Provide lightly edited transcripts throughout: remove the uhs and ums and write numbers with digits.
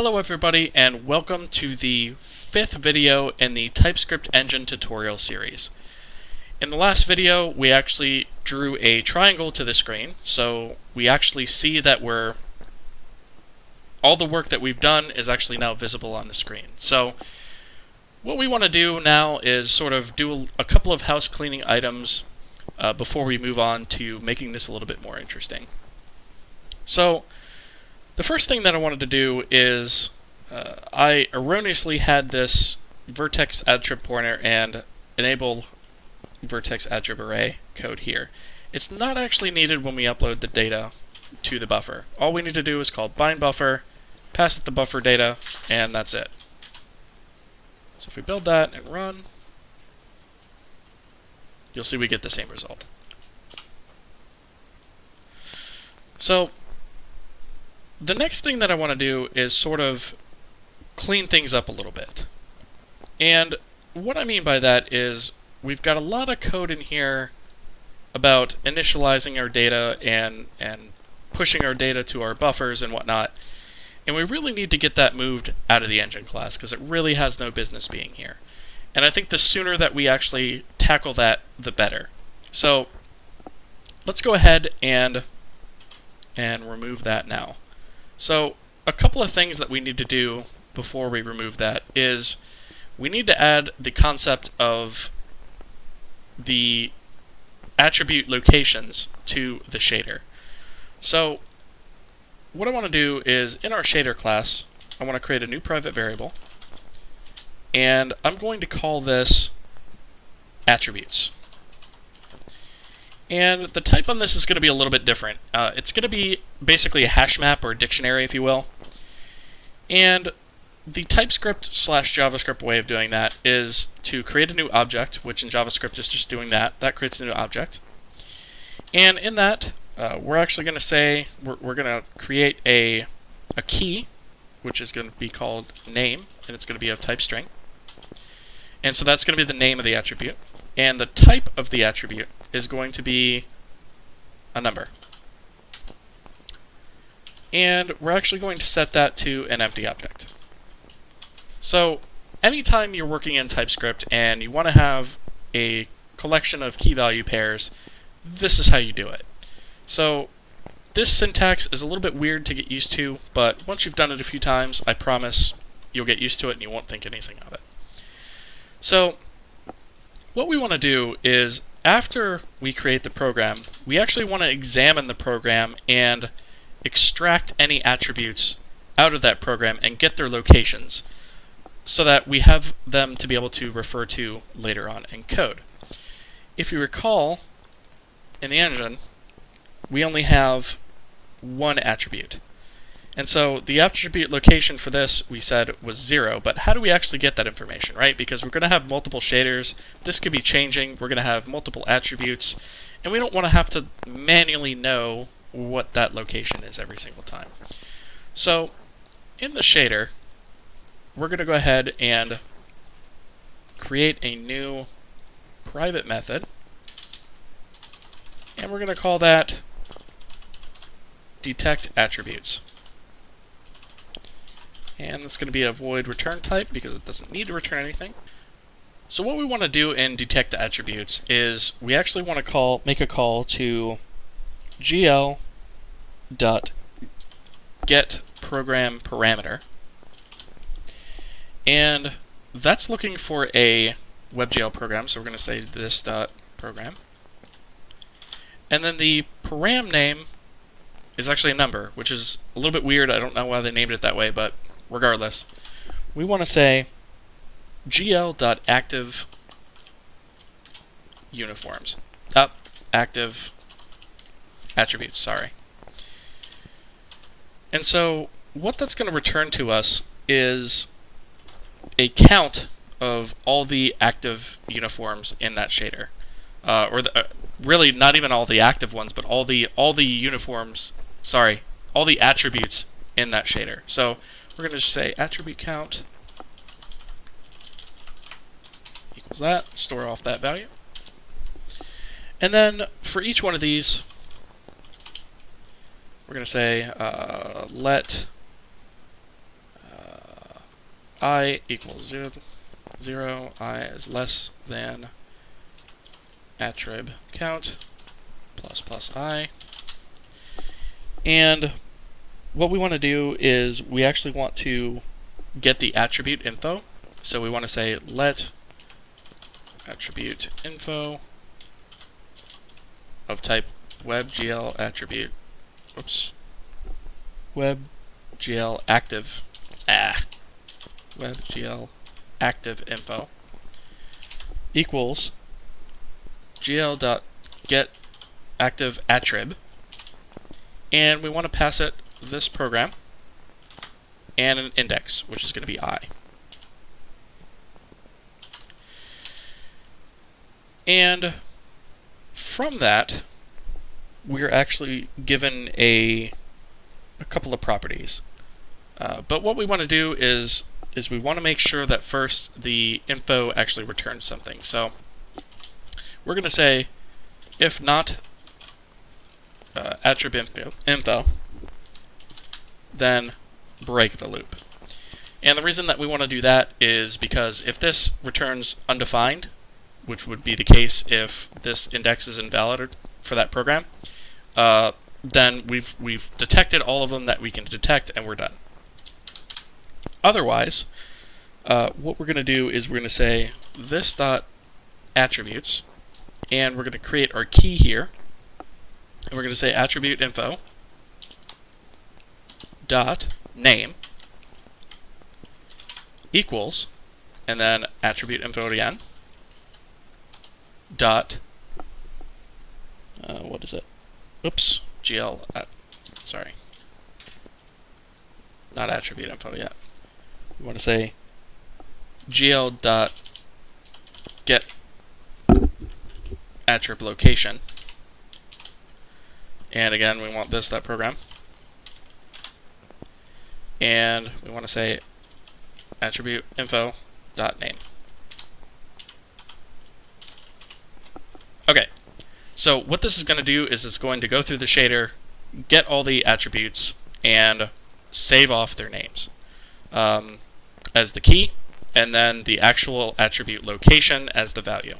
Hello everybody, and welcome to the 5th video in the TypeScript Engine tutorial series. In the last video, we actually drew a triangle to the screen, so we actually see that all the work that we've done is actually now visible on the screen. So what we want to do now is sort of do a couple of house cleaning items before we move on to making this a little bit more interesting. So the first thing that I wanted to do is I erroneously had this vertex attrib pointer and enable vertex attrib array code here. It's not actually needed when we upload the data to the buffer. All we need to do is call bind buffer, pass it the buffer data, and that's it. So if we build that and run, you'll see we get the same result. So the next thing that I want to do is sort of clean things up a little bit. And what I mean by that is we've got a lot of code in here about initializing our data and pushing our data to our buffers and whatnot. And we really need to get that moved out of the engine class because it really has no business being here. And I think the sooner that we actually tackle that, the better. So let's go ahead and remove that now. So a couple of things that we need to do before we remove that is we need to add the concept of the attribute locations to the shader. So what I want to do is in our shader class, I want to create a new private variable, and I'm going to call this attributes. And the type on this is going to be a little bit different. It's going to be basically a hash map or a dictionary, if you will. And the TypeScript/JavaScript way of doing that is to create a new object, which in JavaScript is just doing that. That creates a new object. And in that, we're actually going to say, we're going to create a key, which is going to be called name, and it's going to be of type string. And so that's going to be the name of the attribute. And the type of the attribute is going to be a number. And we're actually going to set that to an empty object. So anytime you're working in TypeScript and you want to have a collection of key value pairs, this is how you do it. So this syntax is a little bit weird to get used to, but once you've done it a few times, I promise you'll get used to it and you won't think anything of it. So what we want to do is after we create the program, we actually want to examine the program and extract any attributes out of that program and get their locations so that we have them to be able to refer to later on in code. If you recall, in the engine, we only have one attribute. And so the attribute location for this, we said, was 0. But how do we actually get that information, right? Because we're going to have multiple shaders. This could be changing. We're going to have multiple attributes. And we don't want to have to manually know what that location is every single time. So in the shader, we're going to go ahead and create a new private method. And we're going to call that detect attributes. And it's going to be a void return type because it doesn't need to return anything. So what we want to do in detect attributes is we actually want to make a call to gl.getProgramParameter. And that's looking for a WebGL program, so we're going to say this.program. And then the param name is actually a number, which is a little bit weird. I don't know why they named it that way, but regardless, we want to say gl.activeUniforms. Active attributes, sorry. And so what that's going to return to us is a count of all the active uniforms in that shader. Really not even all the active ones, but all the uniforms, sorry, all the attributes in that shader. So we're going to just say attribute count equals that, store off that value. And then for each one of these, we're going to say let I equals 0, I is less than attrib count plus I. And what we want to do is we actually want to get the attribute info. So we want to say let attribute info of type WebGL attribute, WebGL active, WebGL active info equals gl.get active attrib, and we want to pass it this program and an index, which is going to be I. And from that, we're actually given a couple of properties. But what we want to do is we want to make sure that first the info actually returns something. So we're going to say if not AttributeInfo, then break the loop. And the reason that we want to do that is because if this returns undefined, which would be the case if this index is invalid for that program, then we've detected all of them that we can detect, and we're done. Otherwise, what we're going to do is we're going to say this dot attributes, and we're going to create our key here, and we're going to say AttributeInfo dot name equals, and then AttributeInfo again dot what is it? Oops, GL. Sorry, not AttributeInfo yet. We want to say GL dot get attrib location, and again we want this that program, and we want to say AttributeInfo dot name. Okay, so what this is going to do is it's going to go through the shader, get all the attributes, and save off their names as the key, and then the actual attribute location as the value,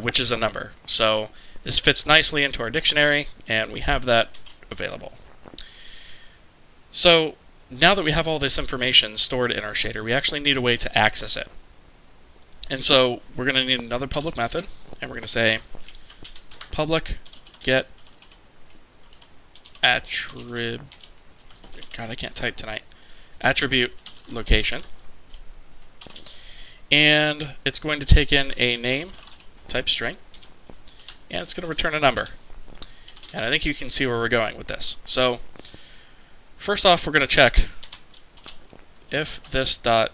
which is a number. So this fits nicely into our dictionary, and we have that available. So now that we have all this information stored in our shader, we actually need a way to access it. And so we're going to need another public method, and we're going to say public get attribute, God, I can't type tonight, attribute location, and it's going to take in a name type string, and it's going to return a number. And I think you can see where we're going with this. So first off, we're going to check if this dot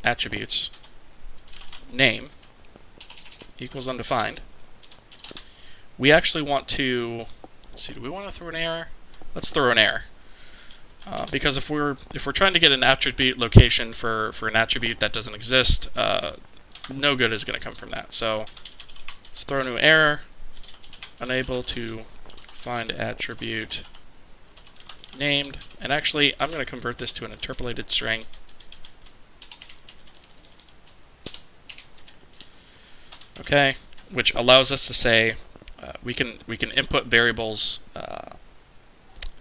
attributes name equals undefined. We actually want to, let's see, do we want to throw an error? Let's throw an error. Because if we're trying to get an attribute location for an attribute that doesn't exist, no good is going to come from that. So let's throw a new error, unable to find attribute named, and actually I'm going to convert this to an interpolated string. Okay, which allows us to say we can input variables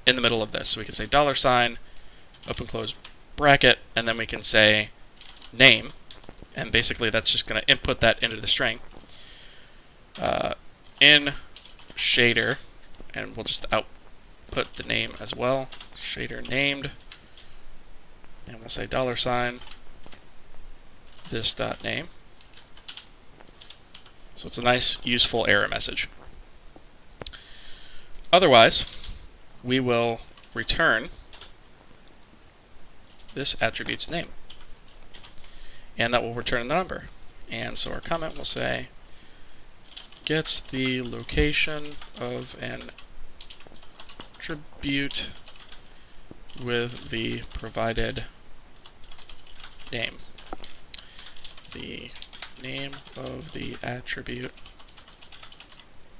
in the middle of this. So we can say $, open close bracket, and then we can say name, and basically that's just going to input that into the string. In shader, and we'll just output the name as well, shader named, and we'll say $, this dot name. So it's a nice, useful error message. Otherwise, we will return this attribute's name, and that will return the number. And so our comment will say gets the location of an attribute with the provided name. The name of the attribute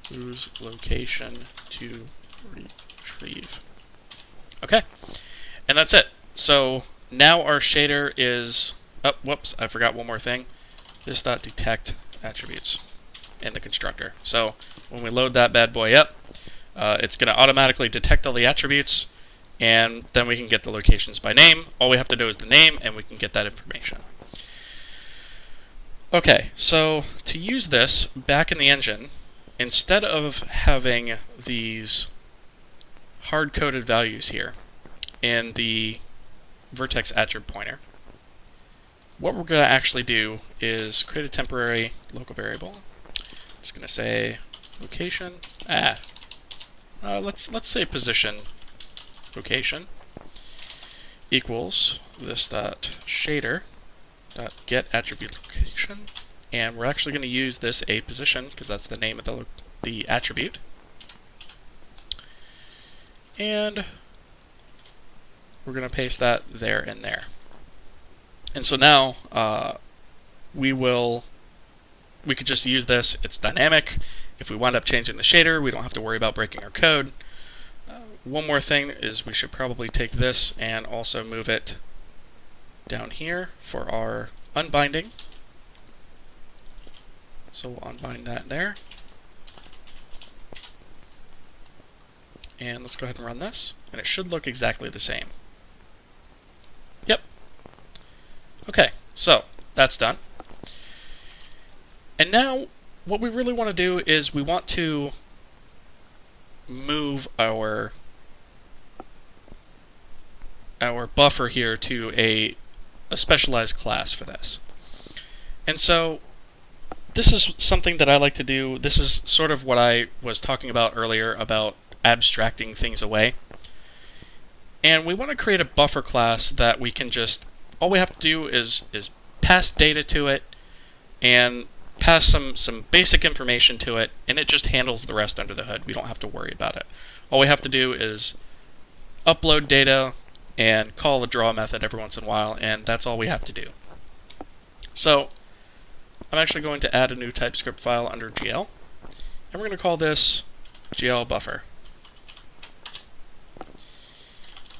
whose location to retrieve. Okay, and that's it. So now our shader is, oh, whoops, I forgot one more thing. This.detect attributes in the constructor. So when we load that bad boy up, it's going to automatically detect all the attributes, and then we can get the locations by name. All we have to do is the name, and we can get that information. Okay, so to use this back in the engine, instead of having these hard-coded values here in the vertex attribute pointer, what we're going to actually do is create a temporary local variable. I'm just going to say location. Let's say position location equals this dot shader dot get attribute location, and we're actually going to use this a position because that's the name of the attribute, and we're going to paste that there and there. And so now we could just use this. It's dynamic. If we wind up changing the shader, we don't have to worry about breaking our code. One more thing is we should probably take this and also move it down here for our unbinding. So we'll unbind that there. And let's go ahead and run this, and it should look exactly the same. Yep. Okay, so that's done. And now what we really want to do is we want to move our buffer here to a specialized class for this. And so this is something that I like to do. This is sort of what I was talking about earlier about abstracting things away. And we want to create a buffer class that we can just, all we have to do is pass data to it and pass some basic information to it, and it just handles the rest under the hood. We don't have to worry about it. All we have to do is upload data and call the draw method every once in a while, and that's all we have to do. So I'm actually going to add a new TypeScript file under GL, and we're going to call this GLBuffer.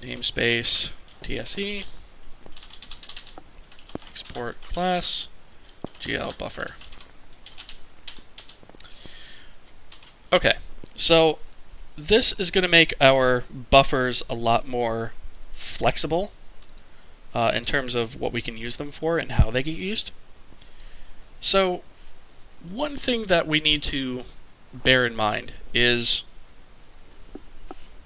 Namespace TSE, export class GLBuffer. Okay, so this is going to make our buffers a lot more flexible in terms of what we can use them for and how they get used. So one thing that we need to bear in mind is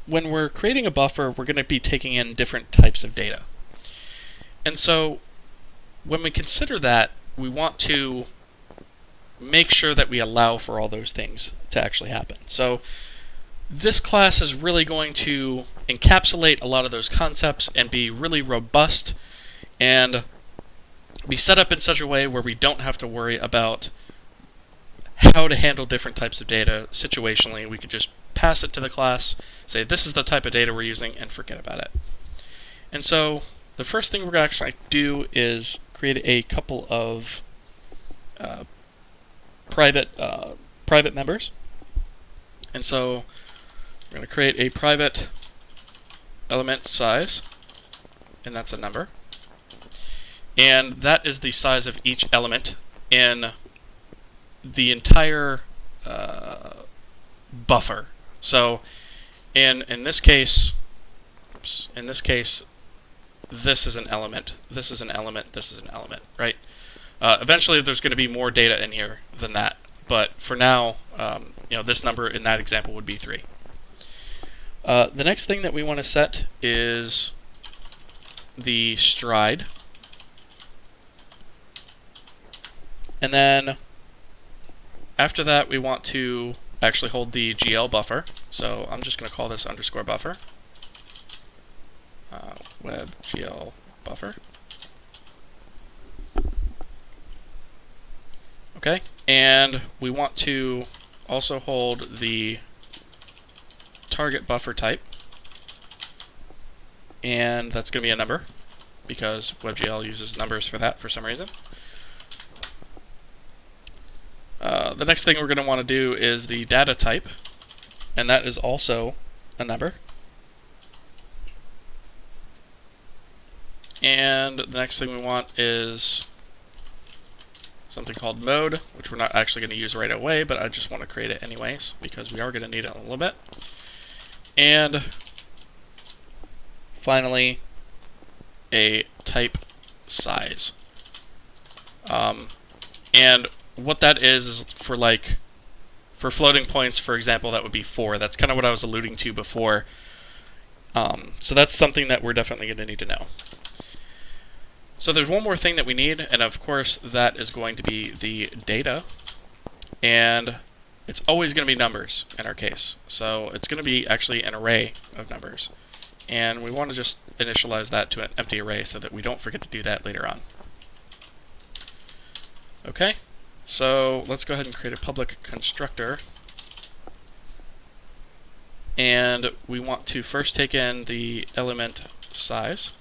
when we're creating a buffer, we're going to be taking in different types of data. And so when we consider that, we want to make sure that we allow for all those things to actually happen. So this class is really going to encapsulate a lot of those concepts and be really robust and be set up in such a way where we don't have to worry about how to handle different types of data situationally. We could just pass it to the class, say this is the type of data we're using, and forget about it. And so the first thing we're going to actually do is create a couple of private members. And so we're going to create a private element size, and that's a number. And that is the size of each element in the entire buffer. So in this case, this is an element, this is an element, this is an element, right? Eventually there's going to be more data in here than that, but for now, this number in that example would be 3. The next thing that we want to set is the stride. And then after that, we want to actually hold the GLBuffer. So I'm just going to call this _buffer. WebGL buffer. Okay, and we want to also hold the target buffer type, and that's going to be a number because WebGL uses numbers for that for some reason. The next thing we're going to want to do is the data type, and that is also a number. And the next thing we want is something called mode, which we're not actually going to use right away, but I just want to create it anyways because we are going to need it in a little bit. And finally, a type size. And what that is for floating points, for example, that would be 4. That's kind of what I was alluding to before. So that's something that we're definitely going to need to know. So there's one more thing that we need, and of course that is going to be the data. And it's always going to be numbers in our case. So it's going to be actually an array of numbers. And we want to just initialize that to an empty array so that we don't forget to do that later on. Okay, so let's go ahead and create a public constructor. And we want to first take in the element size.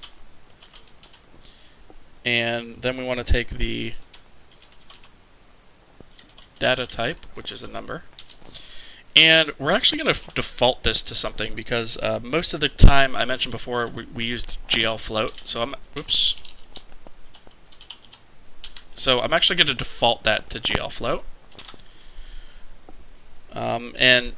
And then we want to take the data type, which is a number. And we're actually going to default this to something because most of the time, I mentioned before, we used GL float. So I'm actually going to default that to GL float. And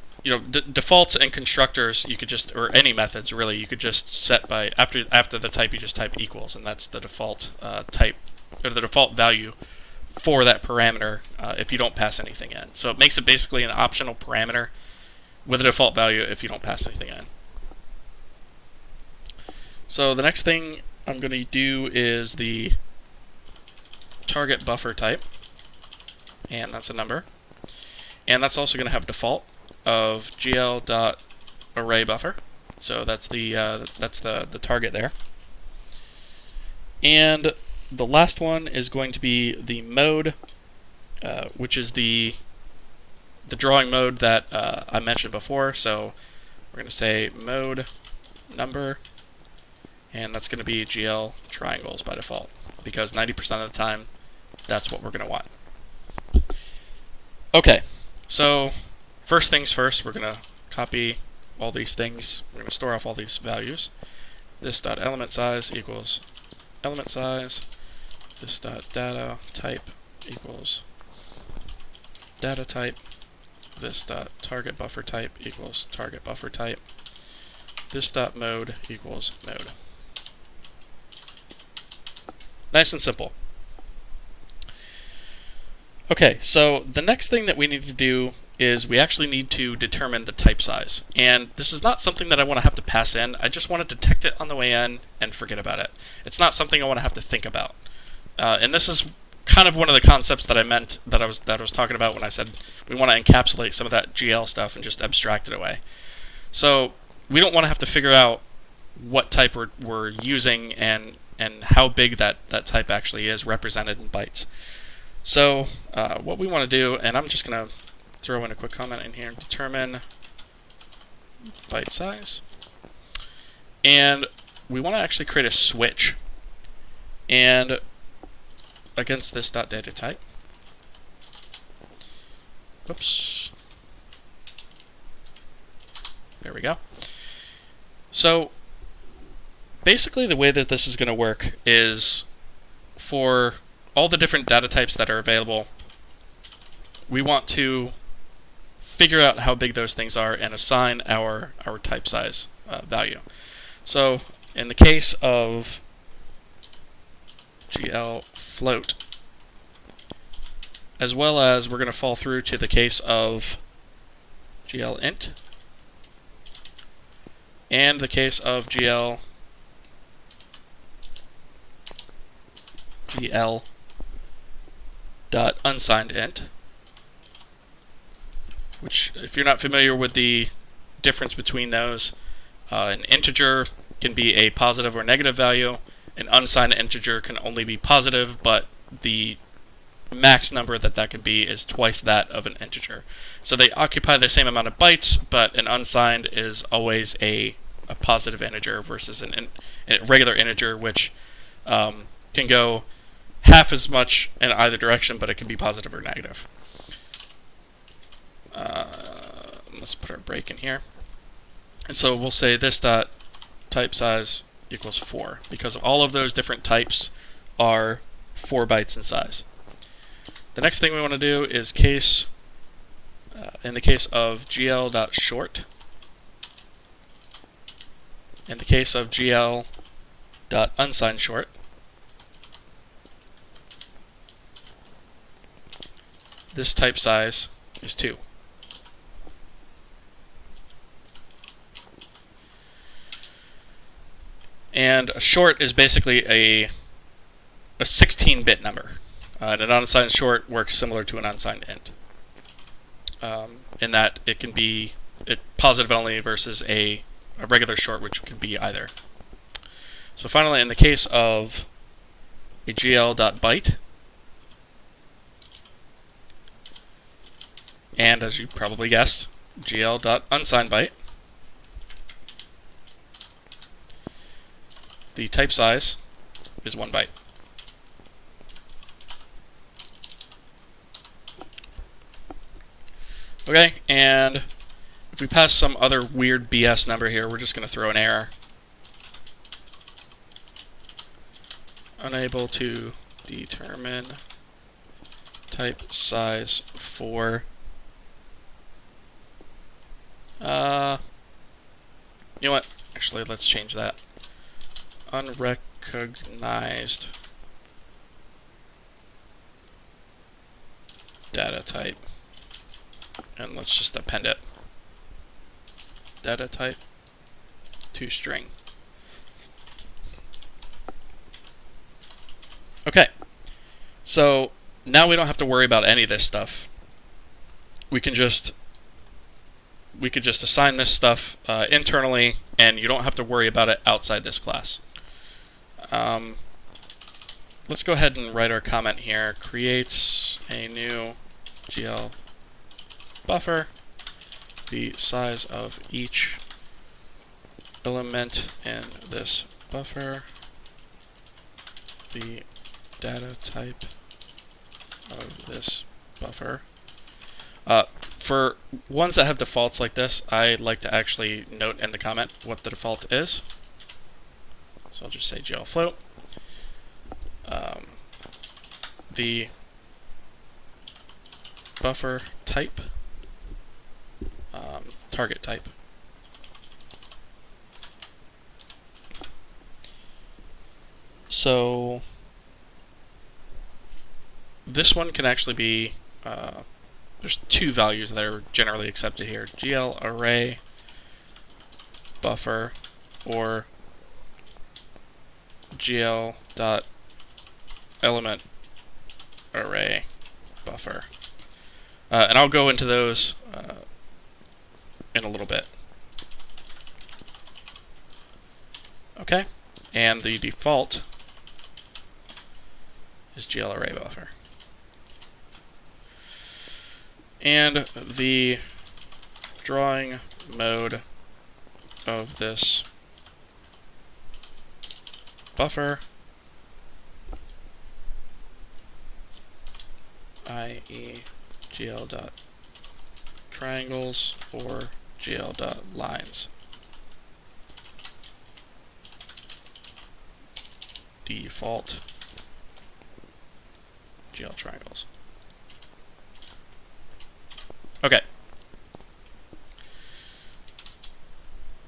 defaults and constructors, you could just, or any methods really, you could just set by after the type, you just type equals, and that's the default type or the default value for that parameter if you don't pass anything in. So it makes it basically an optional parameter with a default value if you don't pass anything in. So the next thing I'm going to do is the target buffer type, and that's a number, and that's also going to have default of gl.arraybuffer. So that's the target there. And the last one is going to be the mode, which is the drawing mode that I mentioned before. So we're going to say mode number, and that's going to be GL triangles by default because 90% of the time that's what we're going to want. Okay, so first things first, we're going to copy all these things. We're going to store off all these values. This dot element size equals element size. This dot data type equals data type. This dot target buffer type equals target buffer type. This dot mode equals mode. Nice and simple. Okay, so the next thing that we need to do is we actually need to determine the type size. And this is not something that I want to have to pass in. I just want to detect it on the way in and forget about it. It's not something I want to have to think about. And this is kind of one of the concepts that I meant that I was talking about when I said we want to encapsulate some of that GL stuff and just abstract it away. So we don't want to have to figure out what type we're using and how big that type actually is represented in bytes. So what we want to do, and I'm just going to throw in a quick comment in here, determine byte size. And we want to actually create a switch and against this data type. Oops. There we go. So basically the way that this is going to work is for all the different data types that are available, we want to figure out how big those things are and assign our type size value. So in the case of GL float, as well as we're going to fall through to the case of GL int and the case of GL dot unsigned int, which, if you're not familiar with the difference between those, an integer can be a positive or negative value. An unsigned integer can only be positive, but the max number that could be is twice that of an integer. So they occupy the same amount of bytes, but an unsigned is always a positive integer versus a regular integer, which can go half as much in either direction, but it can be positive or negative. Let's put our break in here. And so we'll say this dot type size equals 4, because all of those different types are 4 bytes in size. The next thing we want to do is in the case of gl.short, in the case of gl.unsigned short, this type size is 2. And a short is basically a 16-bit number. And an unsigned short works similar to an unsigned int, in that it can be positive only versus a regular short, which can be either. So finally, in the case of a gl.byte, and as you probably guessed, gl.unsigned byte, the type size is 1 byte. Okay, and if we pass some other weird BS number here, we're just going to throw an error. Unable to determine type size for you know what? Actually, let's change that. Unrecognized data type. And let's just append it. Data type to string. Okay. So now we don't have to worry about any of this stuff. We could just assign this stuff internally, and you don't have to worry about it outside this class. Let's go ahead and write our comment here. Creates a new GLBuffer. The size of each element in this buffer. The data type of this buffer. For ones that have defaults like this, I like to actually note in the comment what the default is. So I'll just say glfloat. The buffer type, target type. So this one can actually be, there's 2 values that are generally accepted here: GL array buffer or GL dot element array buffer. And I'll go into those in a little bit. Okay, and the default is GL array buffer. And the drawing mode of this buffer, i.e. gl.triangles or gl.lines. Default GL triangles. Okay.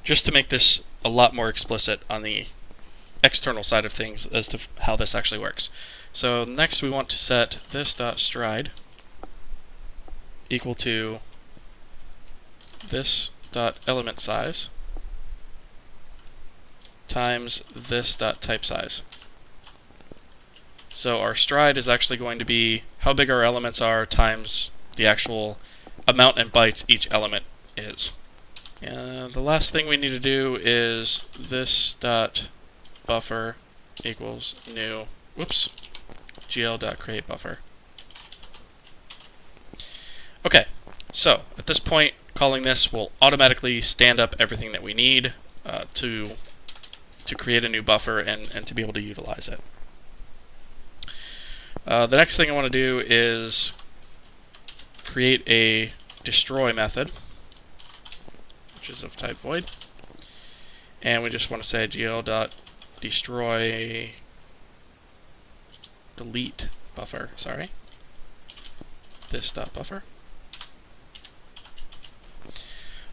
Just to make this a lot more explicit on the external side of things as to how this actually works. So next we want to set this.stride equal to this.element size times this.type size. So our stride is actually going to be how big our elements are times the actual amount in bytes each element is. And the last thing we need to do is this.buffer equals new, gl.createBuffer. Okay, so at this point, calling this will automatically stand up everything that we need to create a new buffer and to be able to utilize it. The next thing I want to do is create a destroy method, which is of type void, and we just want to say gl.destroy destroy, delete buffer, sorry. This dot buffer.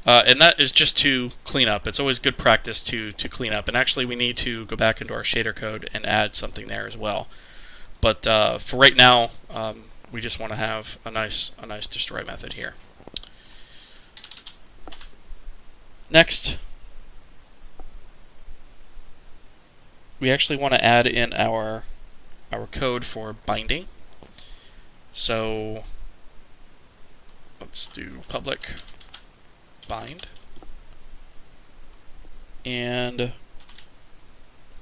And that is just to clean up. It's always good practice to clean up. And actually, we need to go back into our shader code and add something there as well. But for right now, we just want to have a nice destroy method here. Next, we actually want to add in our code for binding. So let's do public bind. And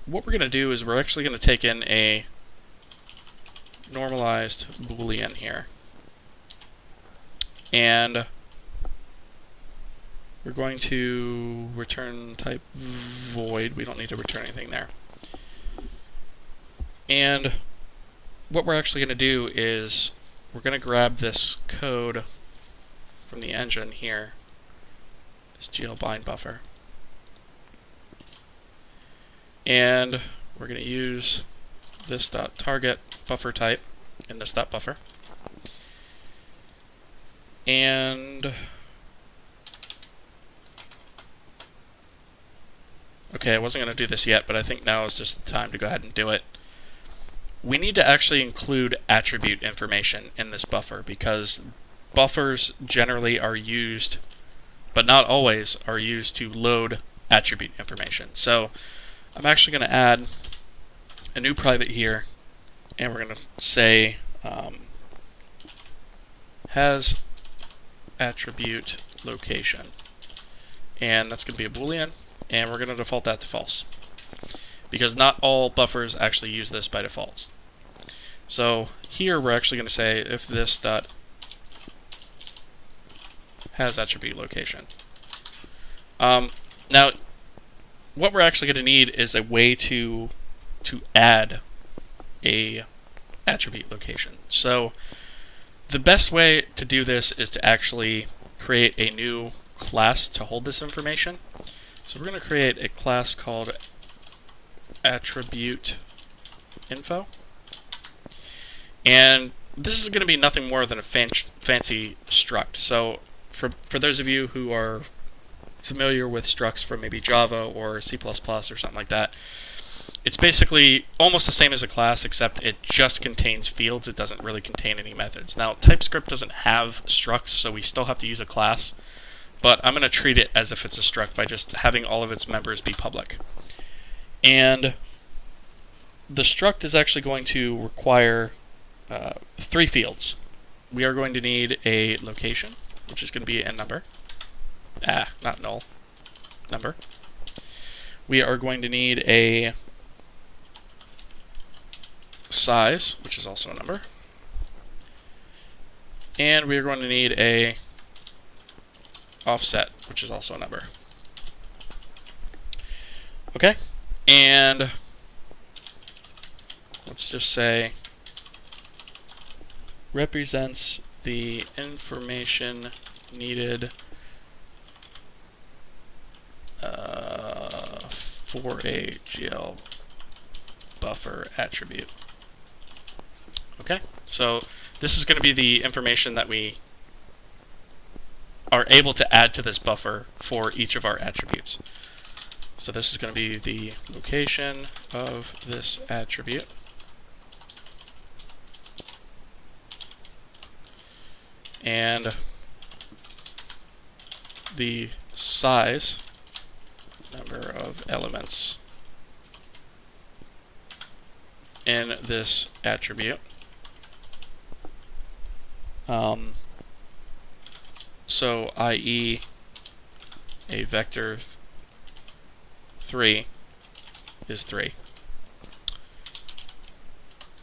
what we're going to do is we're actually going to take in a normalized Boolean here. And we're going to return type void. We don't need to return anything there. And what we're actually going to do is we're going to grab this code from the engine here, this GLBuffer, and we're going to use this .target buffer type in this .buffer, and okay, I wasn't going to do this yet, but I think now is just the time to go ahead and do it. We need to actually include attribute information in this buffer because buffers generally are used, but not always, are used to load attribute information. So I'm actually going to add a new private here, and we're going to say has attribute location. And that's going to be a Boolean, and we're going to default that to false, because not all buffers actually use this by default. So here we're actually going to say if this dot has attribute location. Now, what we're actually going to need is a way to add a attribute location. So the best way to do this is to actually create a new class to hold this information. So we're going to create a class called AttributeInfo. And this is going to be nothing more than a fancy struct. So for those of you who are familiar with structs from maybe Java or C++ or something like that, it's basically almost the same as a class, except it just contains fields. It doesn't really contain any methods. Now, TypeScript doesn't have structs, so we still have to use a class, but I'm going to treat it as if it's a struct by just having all of its members be public. And the struct is actually going to require 3 fields. We are going to need a location, which is going to be a number. Not null. Number. We are going to need a size, which is also a number. And we are going to need a offset, which is also a number. Okay? And let's just say represents the information needed for a GLBuffer attribute. Okay, so this is going to be the information that we are able to add to this buffer for each of our attributes. So this is going to be the location of this attribute. And the size, number of elements in this attribute. So i.e. a vector 3 is 3.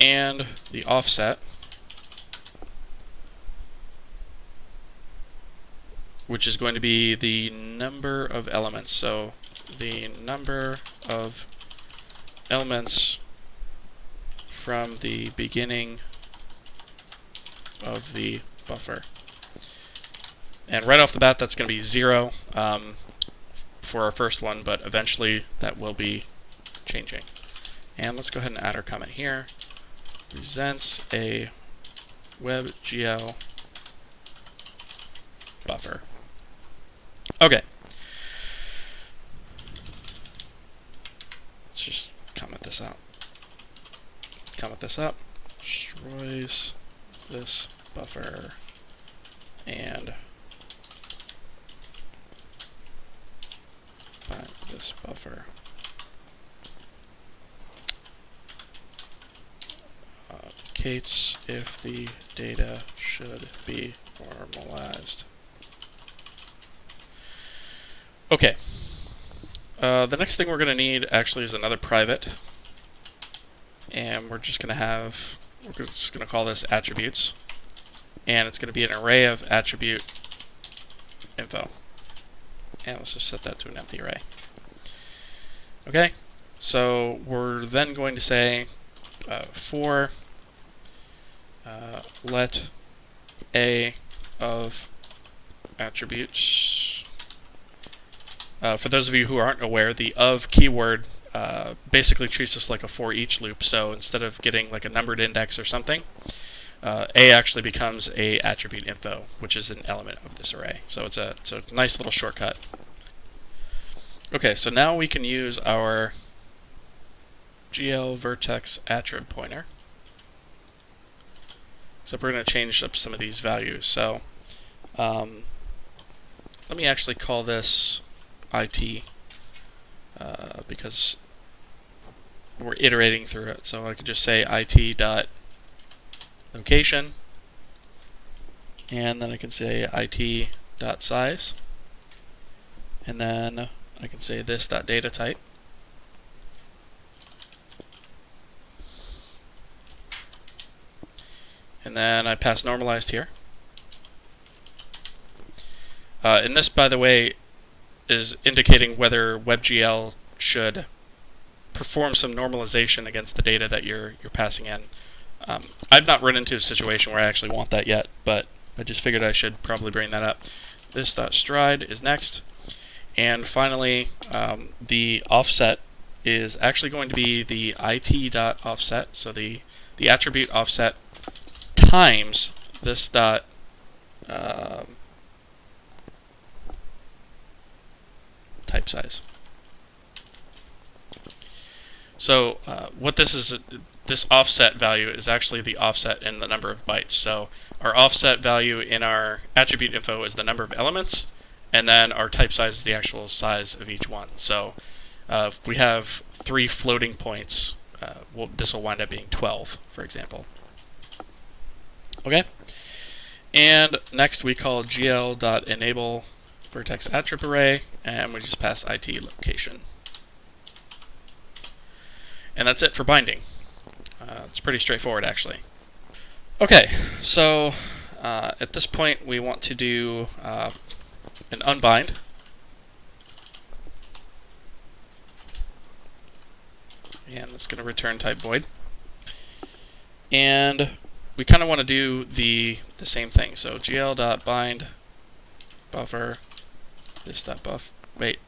And the offset, which is going to be the number of elements. So the number of elements from the beginning of the buffer. And right off the bat, that's going to be 0 for our first one, but eventually that will be changing. And let's go ahead and add our comment here. Presents a WebGL buffer. Okay. Let's just comment this out. Comment this up. Destroys this buffer and finds this buffer. Indicates if the data should be normalized. Okay. The next thing we're going to need actually is another private, and we're just going to call this attributes, and it's going to be an array of attribute info, and let's just set that to an empty array. Okay, so we're then going to say for let a of attributes. For those of you who aren't aware, the of keyword basically treats this like a for each loop. So instead of getting like a numbered index or something, a actually becomes a attribute info, which is an element of this array. So it's a nice little shortcut. Okay, so now we can use our GL vertex attrib pointer. So we're going to change up some of these values. So let me actually call this IT because we're iterating through it. So I could just say it.location, and then I can say it.size, and then I can say this.data type. And then I pass normalized here. And this, by the way, is indicating whether WebGL should perform some normalization against the data that you're passing in. I've not run into a situation where I actually want that yet, but I just figured I should probably bring that up. This.stride is next. And finally, the offset is actually going to be the it.offset, so the attribute offset times this dot type size. So what this is, this offset value is actually the offset in the number of bytes. So our offset value in our attribute info is the number of elements, and then our type size is the actual size of each one. So if we have 3 floating points, this will wind up being 12, for example. Okay, and next we call gl.enable vertex attrib array, and we just pass it location. And that's it for binding. It's pretty straightforward, actually. Okay, so at this point we want to do an unbind. And it's going to return type void. And we kind of want to do the same thing. So gl.bind buffer this.buff. Wait,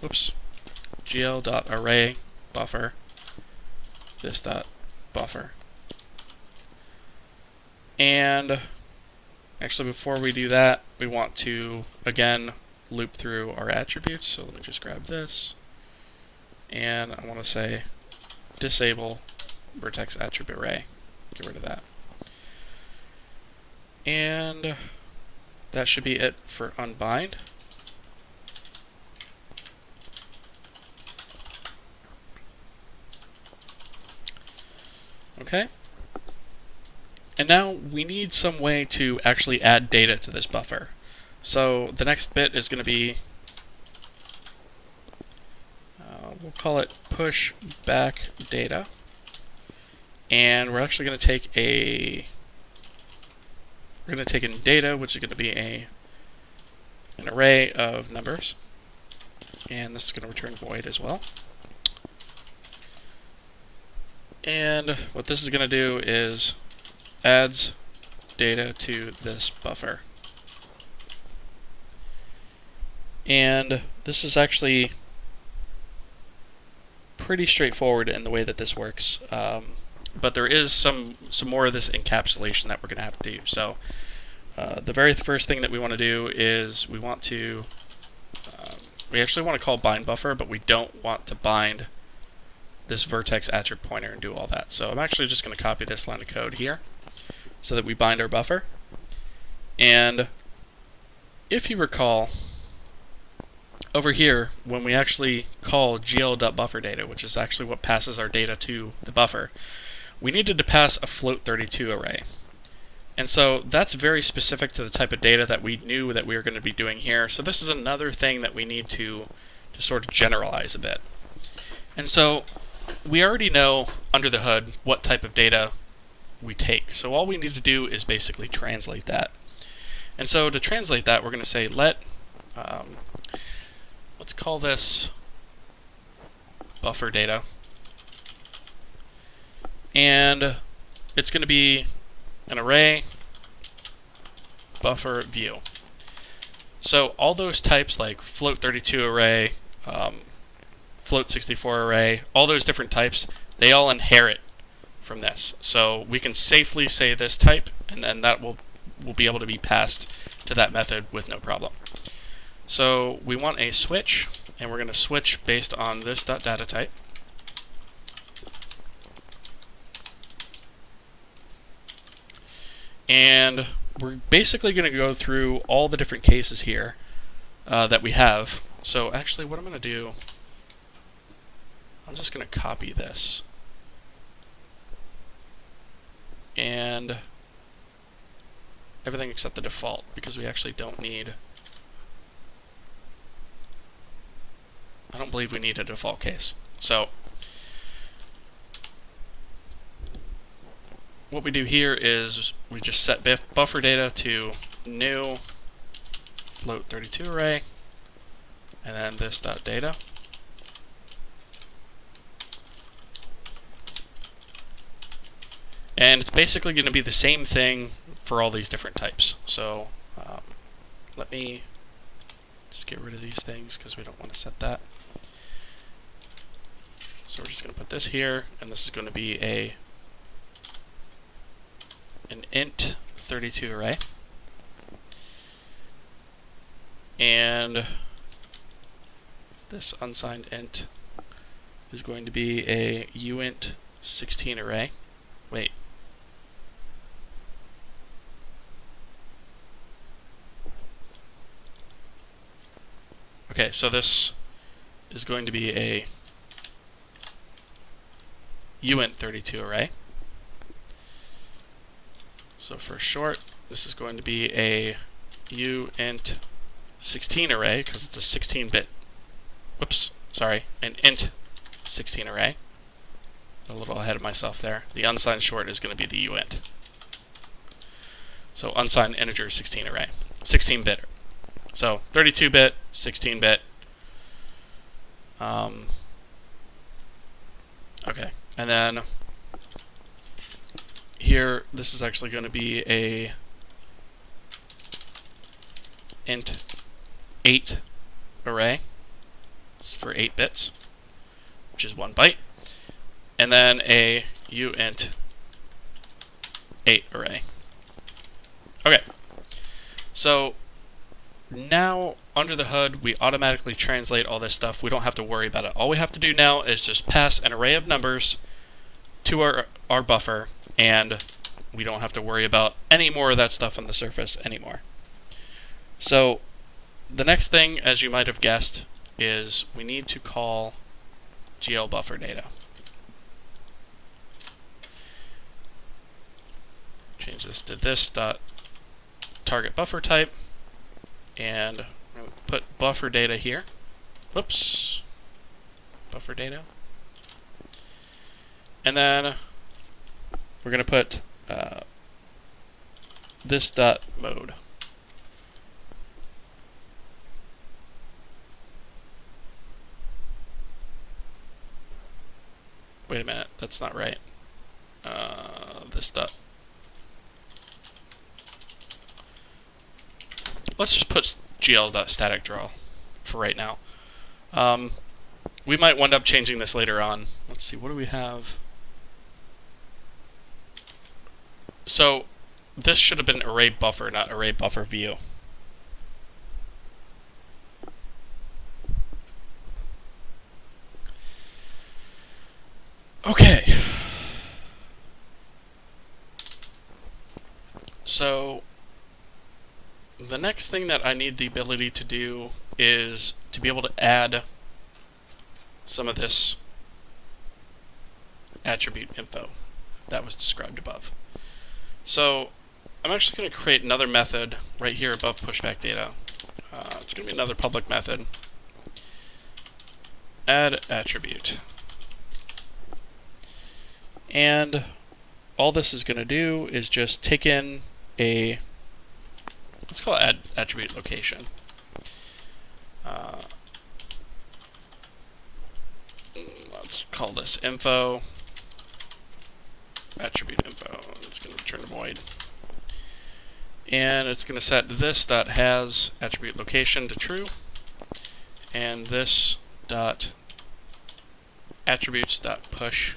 whoops. gl.array buffer this.buffer. And actually, before we do that, we want to again loop through our attributes. So let me just grab this, and I want to say disable vertex attribute array. Get rid of that. And that should be it for unbind. Okay. And now we need some way to actually add data to this buffer. So the next bit is going to be, we'll call it Pushback Data. And we're actually going to take in data, which is going to be an array of numbers. And this is going to return void as well. And what this is going to do is adds data to this buffer. And this is actually pretty straightforward in the way that this works, but there is some more of this encapsulation that we're going to have to do. So the very first thing that we want to do is we actually want to call bind buffer, but we don't want to bind this vertex attribute pointer and do all that. So I'm actually just going to copy this line of code here so that we bind our buffer. And if you recall, over here, when we actually call GL.buffer data, which is actually what passes our data to the buffer, we needed to pass a float32 array. And so that's very specific to the type of data that we knew that we were going to be doing here. So this is another thing that we need to sort of generalize a bit. And so we already know under the hood what type of data we take. So all we need to do is basically translate that. And so to translate that, we're going to say let's call this buffer data. And it's going to be an array buffer view. So all those types like float32 array, float64 array, all those different types, they all inherit from this. So we can safely say this type, and then that will be able to be passed to that method with no problem. So we want a switch, and we're going to switch based on this .data type. And we're basically going to go through all the different cases here that we have. So actually what I'm going to do, I'm just going to copy this. And everything except the default, because we actually don't need, I don't believe we need a default case. So what we do here is we just set buffer data to new float32 array, and then this .data. And it's basically going to be the same thing for all these different types. So let me just get rid of these things because we don't want to set that. So we're just going to put this here, and this is going to be an int32 array. And this unsigned int is going to be a uint16 array. Wait. Okay, so this is going to be a uint32 array. So for short, this is going to be a uint16 array because it's a 16-bit. Whoops, sorry, an int16 array. A little ahead of myself there. The unsigned short is going to be the uint. So unsigned integer 16 array, 16-bit. So 32-bit, 16-bit. Okay, and then here, this is actually going to be a int8 array. It's for 8 bits, which is 1 byte. And then a uint8 array. Okay, so now under the hood, we automatically translate all this stuff. We don't have to worry about it. All we have to do now is just pass an array of numbers to our buffer, and we don't have to worry about any more of that stuff on the surface anymore. So the next thing, as you might have guessed, is we need to call GLBuffer data. Change this to this dot target buffer type, and I'm going to put buffer data here. Whoops, buffer data. And then we're going to put this dot mode. Wait a minute, that's not right. This dot. Let's just put gl.staticDraw for right now. we might wind up changing this later on. Let's see, what do we have? So this should have been array buffer, not array buffer view. Okay. So the next thing that I need the ability to do is to be able to add some of this attribute info that was described above. So I'm actually going to create another method right here above pushback data. It's going to be another public method. Add attribute. And all this is going to do is just take in a, let's call it attribute location. Let's call this info, attribute info. It's going to return a void. And it's going to set this dot has attribute location to true, and this dot attributes dot push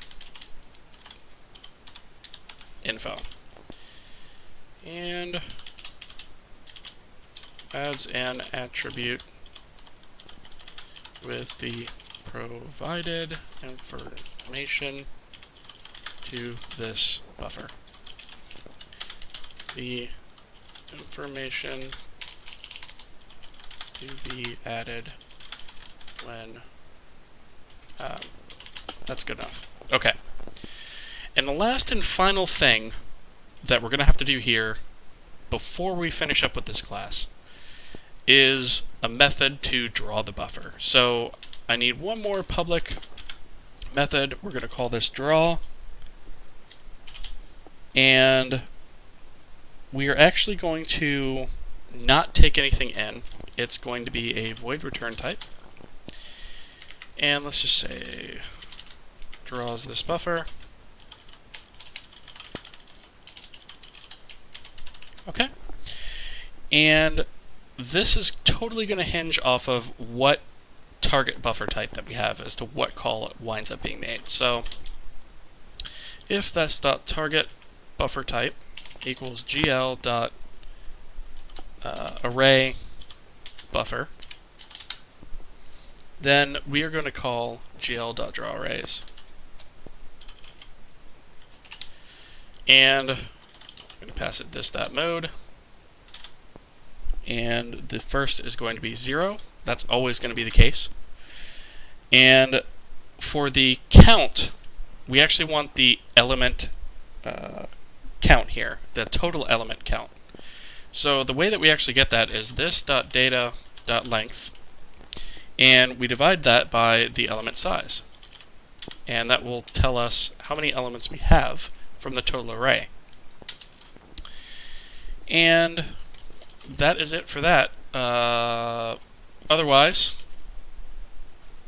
info, and adds an attribute with the provided information to this buffer. The information to be added when that's good enough. Okay. And the last and final thing that we're going to have to do here before we finish up with this class is a method to draw the buffer. So I need one more public method. We're going to call this draw, and we are actually going to not take anything in. It's going to be a void return type, and let's just say draws this buffer. Okay, and this is totally going to hinge off of what target buffer type that we have as to what call it winds up being made. So if this dot target buffer type equals GL dot array buffer, then we are going to call GL dot draw arrays, and I'm going to pass it this dot mode, and the first is going to be 0. That's always going to be the case. And for the count, we actually want the element count here, the total element count. So the way that we actually get that is this dot data dot length, and we divide that by the element size, and that will tell us how many elements we have from the total array. And that is it for that. Otherwise,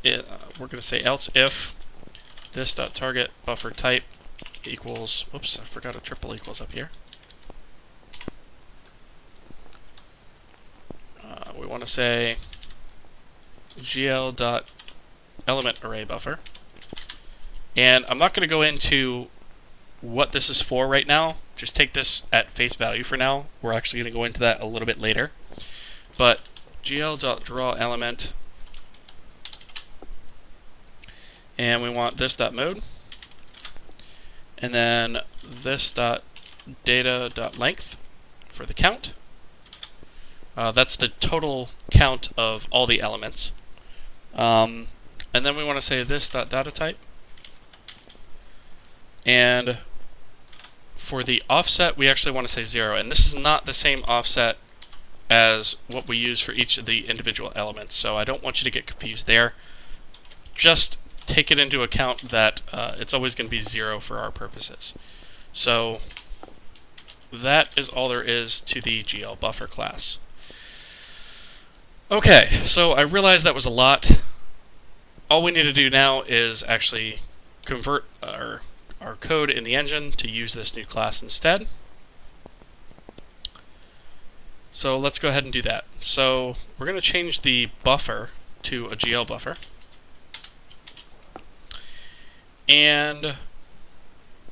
we're going to say else if this dot target buffer type equals, whoops, I forgot a triple equals up here. We want to say GL dot element array buffer, and I'm not going to go into what this is for right now. Just take this at face value for now. We're actually going to go into that a little bit later. But GL.draw element, and we want this dot mode, and then this dot data dot length for the count. That's the total count of all the elements. And then we want to say this dot data type, and for the offset we actually want to say 0, and this is not the same offset as what we use for each of the individual elements, so I don't want you to get confused there. Just take it into account that it's always going to be 0 for our purposes. So that is all there is to the GLBuffer class. Okay, so I realize that was a lot. All we need to do now is actually convert our code in the engine to use this new class instead. So let's go ahead and do that. So we're going to change the buffer to a GLBuffer. And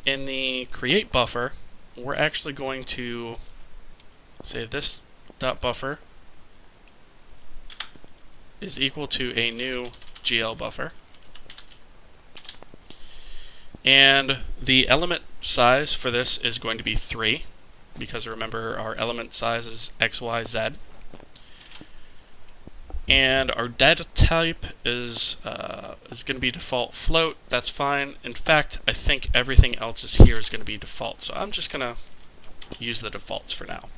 in the create buffer, we're actually going to say this dot buffer is equal to a new GLBuffer. And the element size for this is going to be 3, because remember our element size is x, y, z. And our data type is going to be default float. That's fine. In fact, I think everything else is here is going to be default. So I'm just going to use the defaults for now.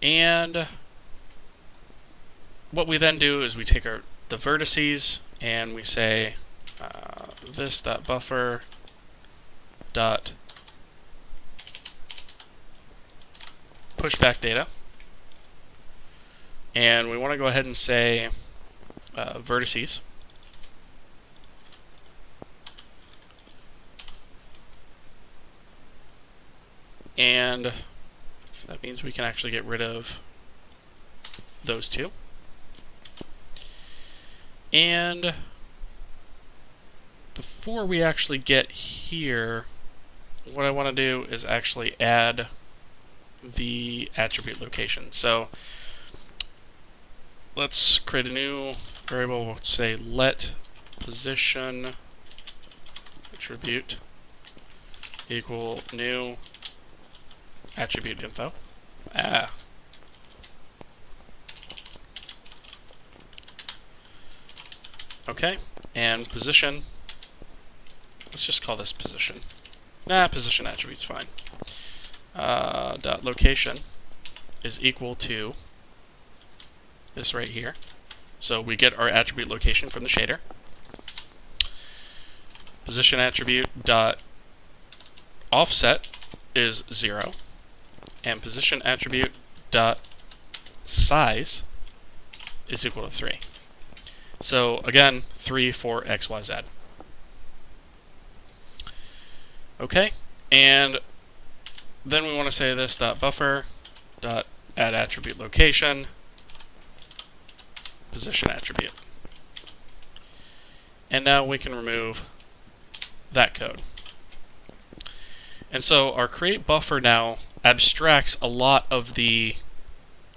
And what we then do is we take the vertices and we say this dot buffer dot pushback data, and we want to go ahead and say vertices, and that means we can actually get rid of those two. And before we actually get here, what I want to do is actually add the attribute location. So let's create a new variable. We'll say let position attribute equal new AttributeInfo. Okay, and position, let's just call this position. Position attribute's fine. Dot location is equal to this right here. So we get our attribute location from the shader. Position attribute dot offset is 0, and position attribute dot size is equal to 3. So again, 3 for x, y, z. Okay, and then we want to say this dot buffer dot add attribute location position attribute. And now we can remove that code. And so our create buffer now abstracts a lot of the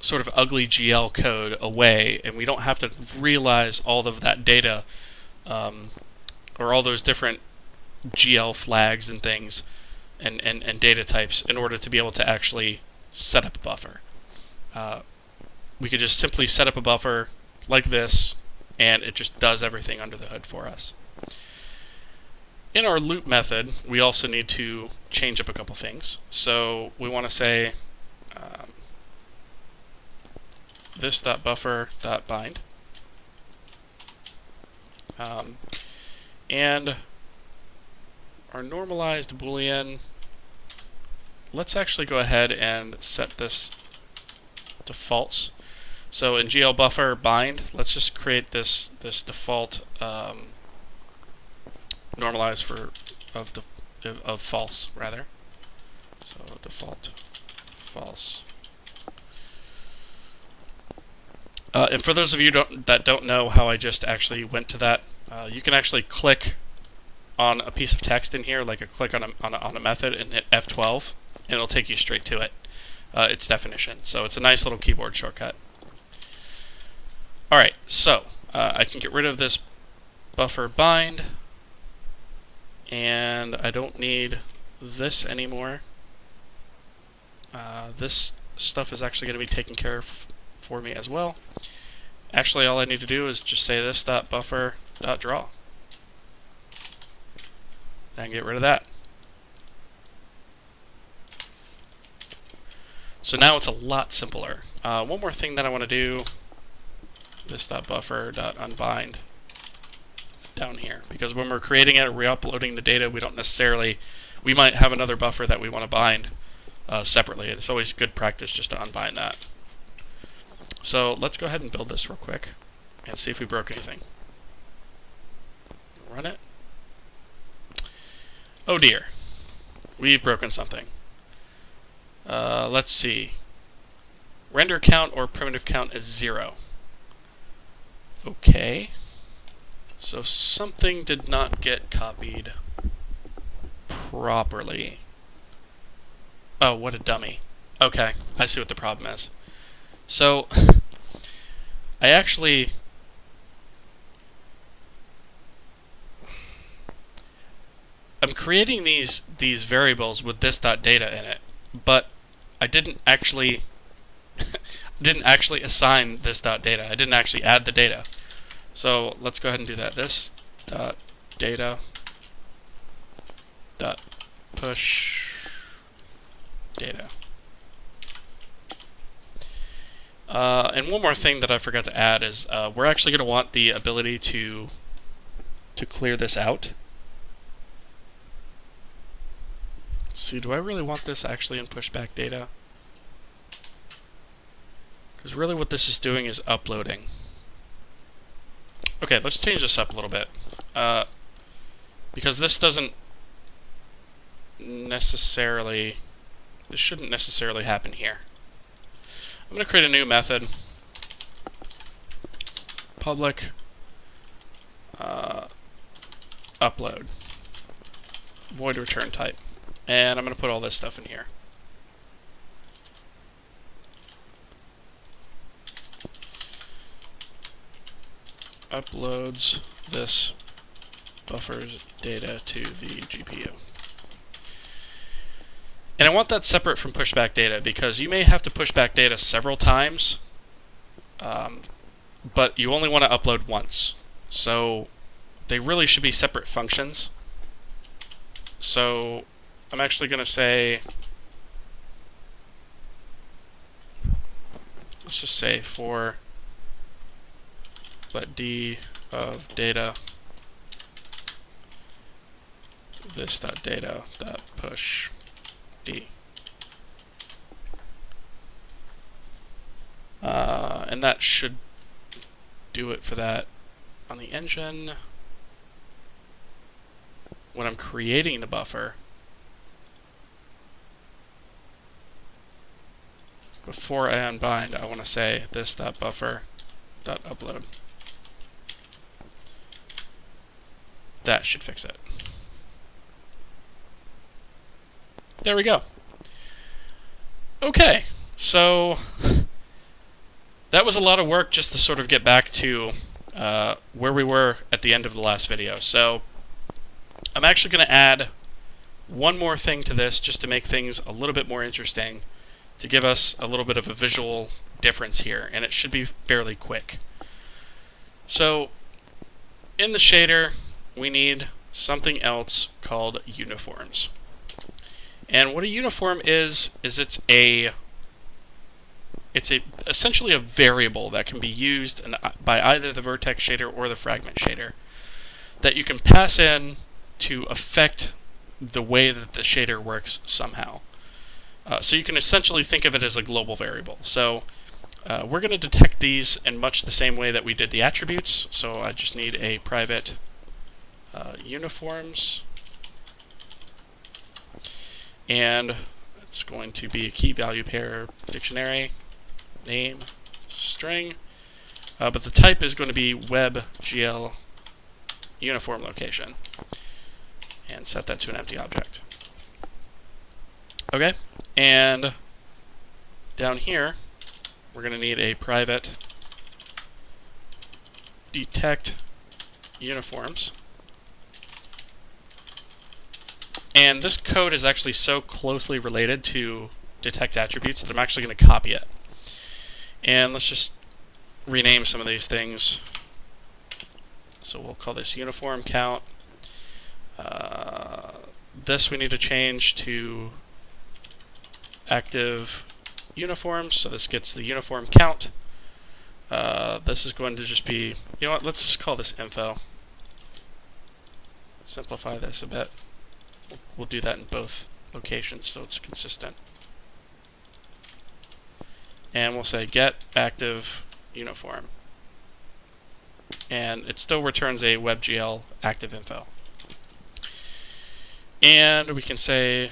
sort of ugly GL code away, and we don't have to realize all of that data or all those different GL flags and things and data types in order to be able to actually set up a buffer. We could just simply set up a buffer like this, and it just does everything under the hood for us. In our loop method, we also need to change up a couple things. So we want to say this.buffer.bind. And our normalized boolean, let's actually go ahead and set this to false. So in GLBuffer bind, let's just create this default normalize of false rather. So default false. And for those of you that don't know how I just actually went to that, you can actually click on a piece of text in here, like a click on a method, and hit F12, and it'll take you straight to it, its definition. So it's a nice little keyboard shortcut. All right, so I can get rid of this buffer bind, and I don't need this anymore. This stuff is actually going to be taken care of for me as well. Actually, all I need to do is just say this.buffer.draw and get rid of that. So now it's a lot simpler. One more thing that I want to do, this.buffer.unbind down here, because when we're creating it or re-uploading the data, we might have another buffer that we want to bind separately. It's always good practice just to unbind that. So let's go ahead and build this real quick and see if we broke anything. Run it. Oh dear, we've broken something. Let's see. Render count or primitive count is 0. Okay. So something did not get copied properly. Oh, what a dummy. Okay, I see what the problem is. So, I actually... I'm creating these variables with this.data in it, but I didn't actually assign this.data. I didn't actually add the data. So let's go ahead and do that. This.data push data. And one more thing that I forgot to add is we're actually going to want the ability to clear this out. Let's see, do I really want this actually in Pushback Data? Because really what this is doing is uploading. Okay, let's change this up a little bit. Because this doesn't necessarily... This shouldn't necessarily happen here. I'm going to create a new method. Public upload. Void return type. And I'm going to put all this stuff in here. Uploads this buffer's data to the GPU. And I want that separate from pushback data because you may have to push back data several times, but you only want to upload once. So they really should be separate functions. So I'm actually going to say, let's just say for let d of data this.data.push d. And that should do it for that. On the engine, when I'm creating the buffer, before I unbind, I want to say this.buffer.upload. That should fix it. There we go. Okay, so that was a lot of work just to sort of get back to where we were at the end of the last video. So I'm actually going to add one more thing to this just to make things a little bit more interesting, to give us a little bit of a visual difference here, and it should be fairly quick. So in the shader, we need something else called uniforms. And what a uniform is it's essentially a variable that can be used by either the vertex shader or the fragment shader that you can pass in to affect the way that the shader works somehow. So you can essentially think of it as a global variable. So we're going to detect these in much the same way that we did the attributes. So I just need a private uniforms, and it's going to be a key value pair dictionary name string, but the type is going to be WebGL uniform location, and set that to an empty object. Okay, and down here we're going to need a private detect uniforms. And this code is actually so closely related to detect attributes that I'm actually going to copy it. And let's just rename some of these things. So we'll call this uniform count. This we need to change to active uniforms, so this gets the uniform count. This is going to just be, you know what, let's just call this info. Simplify this a bit. We'll do that in both locations so it's consistent. And we'll say get active uniform. And it still returns a WebGL active info. And we can say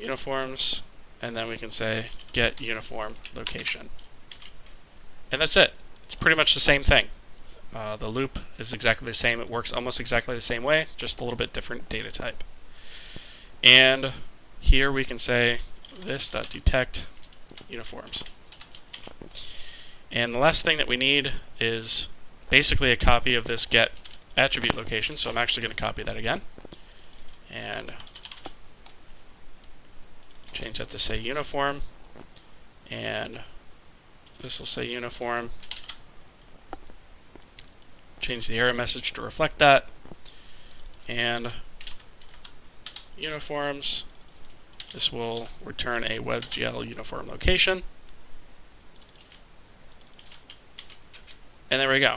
uniforms, and then we can say get uniform location. And that's it. It's pretty much the same thing. The loop is exactly the same. It works almost exactly the same way, just a little bit different data type. And here we can say this.detect uniforms. And the last thing that we need is basically a copy of this get attribute location. So I'm actually going to copy that again and change that to say uniform, and this will say uniform. Change the error message to reflect that, and uniforms, this will return a WebGL uniform location. And there we go.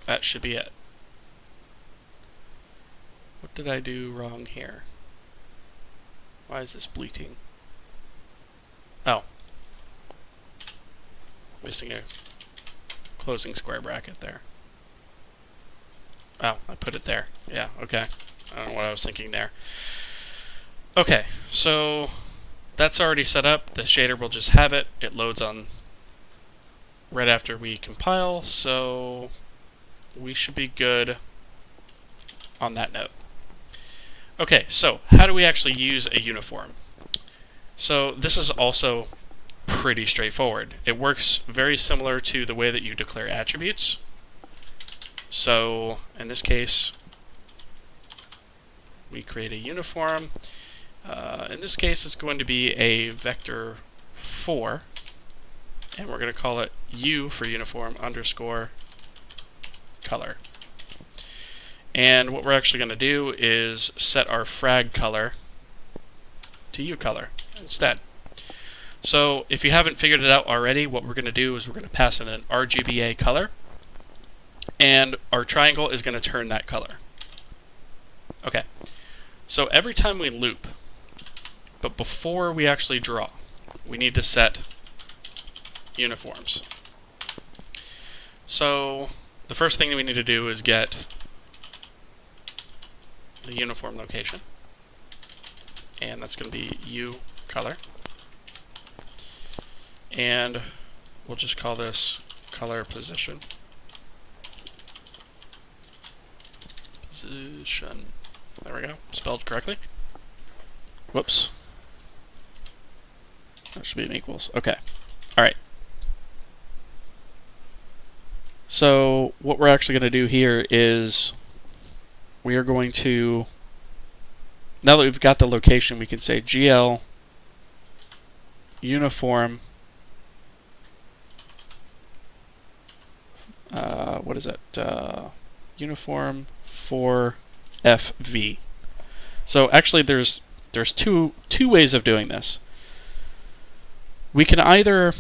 That should be it. What did I do wrong here? Why is this bleating? Oh. Missing a closing square bracket there. Oh, I put it there. Yeah, okay. I don't know what I was thinking there. Okay, so that's already set up. The shader will just have it. It loads on right after we compile, so we should be good on that note. Okay, so how do we actually use a uniform? So this is also pretty straightforward. It works very similar to the way that you declare attributes. So in this case, we create a uniform. In this case, it's going to be a vector 4, and we're going to call it U for uniform underscore color. And what we're actually going to do is set our frag color to U color instead. So if you haven't figured it out already, what we're going to do is we're going to pass in an RGBA color, and our triangle is going to turn that color. Okay, so every time we loop, but before we actually draw, we need to set uniforms. So the first thing that we need to do is get the uniform location, and that's going to be U color, and we'll just call this color position. There we go, spelled correctly. Whoops. That should be an equals. Okay. Alright. So what we're actually going to do here is we are going to, now that we've got the location, we can say GL uniform, what is it? Uniform for FV. So actually there's two ways of doing this. We can either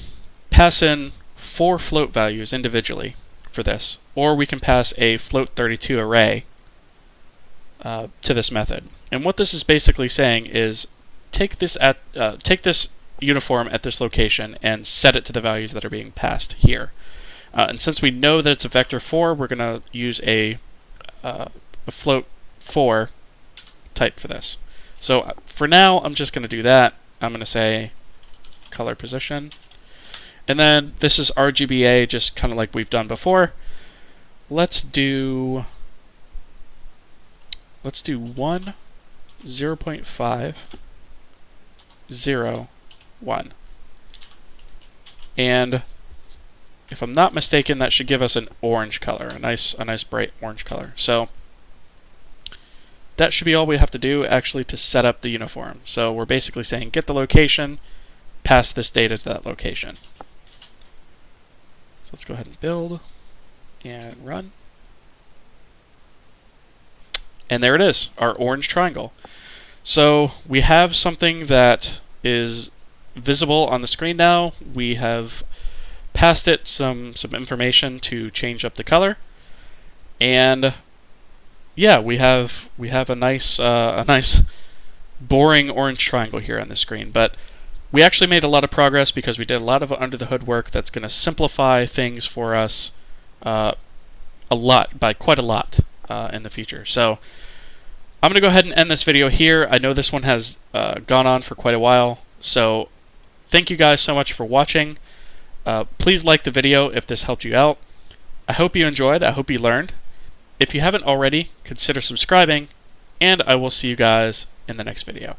pass in 4 float values individually for this, or we can pass a float32 array to this method. And what this is basically saying is take this uniform at this location and set it to the values that are being passed here. And since we know that it's a vector 4, we're going to use a float 4 type for this. So for now, I'm just going to do that. I'm going to say color position. And then this is RGBA, just kind of like we've done before. Let's do 1, 0.5, 0, 1. And if I'm not mistaken, that should give us an orange color, a nice bright orange color. So that should be all we have to do actually to set up the uniform. So we're basically saying get the location, pass this data to that location. So let's go ahead and build and run. And there it is, our orange triangle. So we have something that is visible on the screen now. We have passed it some information to change up the color, and yeah, we have a nice boring orange triangle here on the screen. But we actually made a lot of progress because we did a lot of under the hood work that's going to simplify things for us quite a lot in the future. So I'm going to go ahead and end this video here. I know this one has gone on for quite a while, so thank you guys so much for watching. Please like the video if this helped you out, I hope you enjoyed. I hope you learned. If you haven't already, consider subscribing, and I will see you guys in the next video.